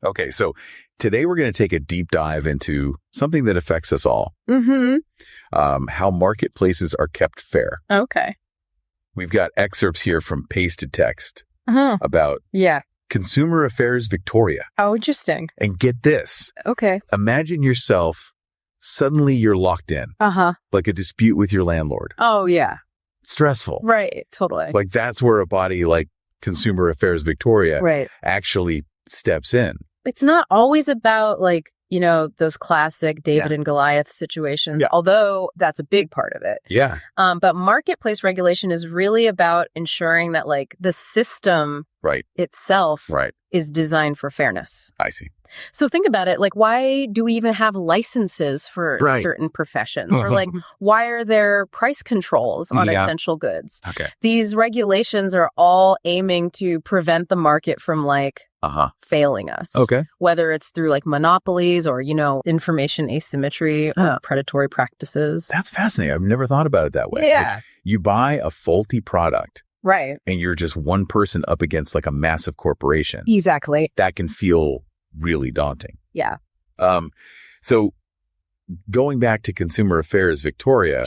Okay, so today we're going to take a deep dive into something that affects us all. How marketplaces are kept fair. Okay. We've got excerpts here from Pasted Text about Consumer Affairs Victoria. How interesting. And get this. Okay. Imagine yourself, suddenly you're locked in. Like a dispute with your landlord. Oh, yeah. Stressful. Right. Totally. Like that's where a body like Consumer Affairs Victoria actually steps in. It's not always about like, you know, those classic David and Goliath situations, although that's a big part of it. Yeah. But marketplace regulation is really about ensuring that like the system itself is designed for fairness. I see. So think about it. Like, why do we even have licenses for certain professions? Or like, why are there price controls on essential goods? Okay. These regulations are all aiming to prevent the market from like failing us. Okay. Whether it's through like monopolies or, you know, information asymmetry or predatory practices. That's fascinating. I've never thought about it that way. Yeah. Like, you buy a faulty product. Right. And you're just one person up against like a massive corporation. Exactly. That can feel really daunting. Yeah. So going back to Consumer Affairs Victoria,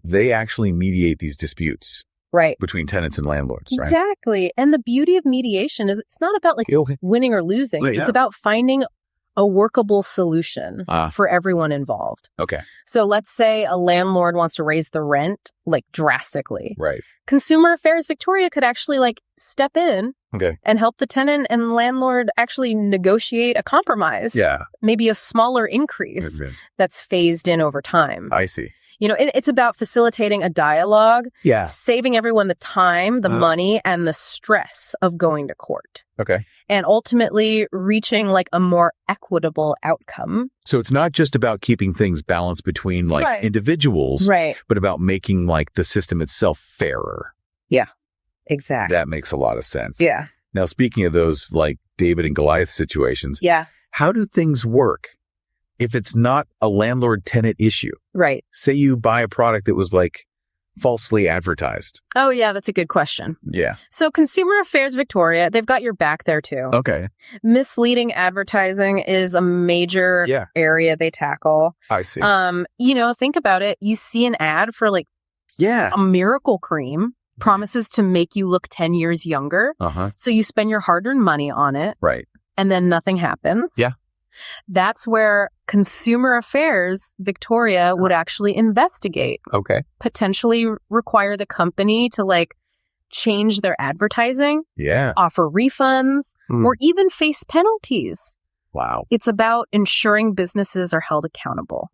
they actually mediate these disputes between tenants and landlords, right? Exactly. And the beauty of mediation is it's not about like winning or losing. It's about finding a workable solution for everyone involved. Okay. So let's say a landlord wants to raise the rent like drastically. Right. Consumer Affairs Victoria could actually like step in and help the tenant and landlord actually negotiate a compromise. Yeah. Maybe a smaller increase that's phased in over time. I see. You know, it's about facilitating a dialogue, Yeah. saving everyone the time, the money, and the stress of going to court. Okay. And ultimately reaching like a more equitable outcome. So it's not just about keeping things balanced between like individuals, but about making like the system itself fairer. Yeah, exactly. That makes a lot of sense. Yeah. Now, speaking of those like David and Goliath situations, how do things work if it's not a landlord-tenant issue? Right. Say you buy a product that was like falsely advertised. Oh, yeah, that's a good question. Yeah. So Consumer Affairs Victoria, they've got your back there too. Okay. Misleading advertising is a major area they tackle. I see. You know, think about it. You see an ad for like a miracle cream, promises to make you look 10 years younger. So you spend your hard-earned money on it. Right. And then nothing happens. Yeah. That's where Consumer Affairs Victoria would actually investigate. Okay. Potentially require the company to like change their advertising. Yeah. Offer refunds or even face penalties. Wow. It's about ensuring businesses are held accountable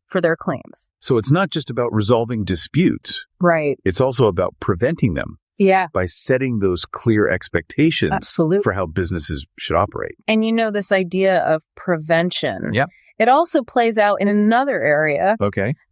for their claims. So it's not just about resolving disputes. Right. It's also about preventing them. Yeah. By setting those clear expectations Absolutely. for how businesses should operate. And you know, this idea of prevention. Yep. It also plays out in another area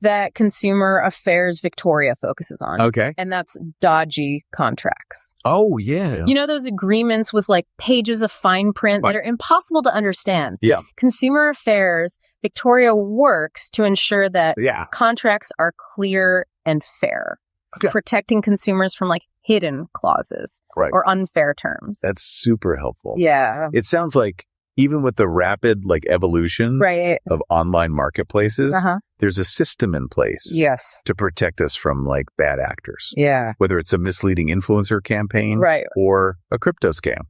that Consumer Affairs Victoria focuses on. Okay. And that's dodgy contracts. Oh, yeah. You know, those agreements with like pages of fine print that are impossible to understand. Yeah. Consumer Affairs Victoria works to ensure that contracts are clear and fair. Protecting consumers from like hidden clauses or unfair terms. That's super helpful. Yeah. It sounds like even with the rapid like evolution of online marketplaces, there's a system in place to protect us from like bad actors. Yeah. Whether it's a misleading influencer campaign or a crypto scam.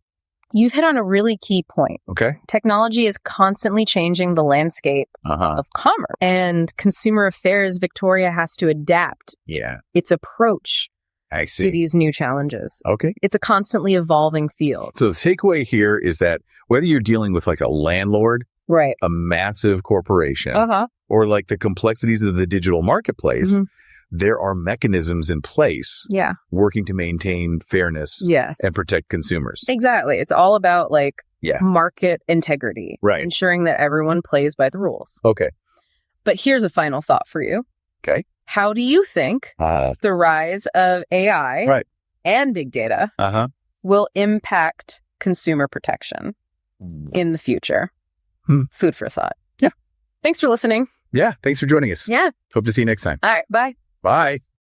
You've hit on a really key point. Okay. Technology is constantly changing the landscape of commerce. And Consumer Affairs Victoria has to adapt its approach to these new challenges. Okay. It's a constantly evolving field. So the takeaway here is that whether you're dealing with like a landlord, a massive corporation, or like the complexities of the digital marketplace, there are mechanisms in place working to maintain fairness and protect consumers. Exactly. It's all about like market integrity, ensuring that everyone plays by the rules. Okay. But here's a final thought for you. Okay. How do you think the rise of AI and big data will impact consumer protection in the future? Food for thought. Yeah. Thanks for listening. Yeah. Thanks for joining us. Yeah. Hope to see you next time. All right. Bye. Bye.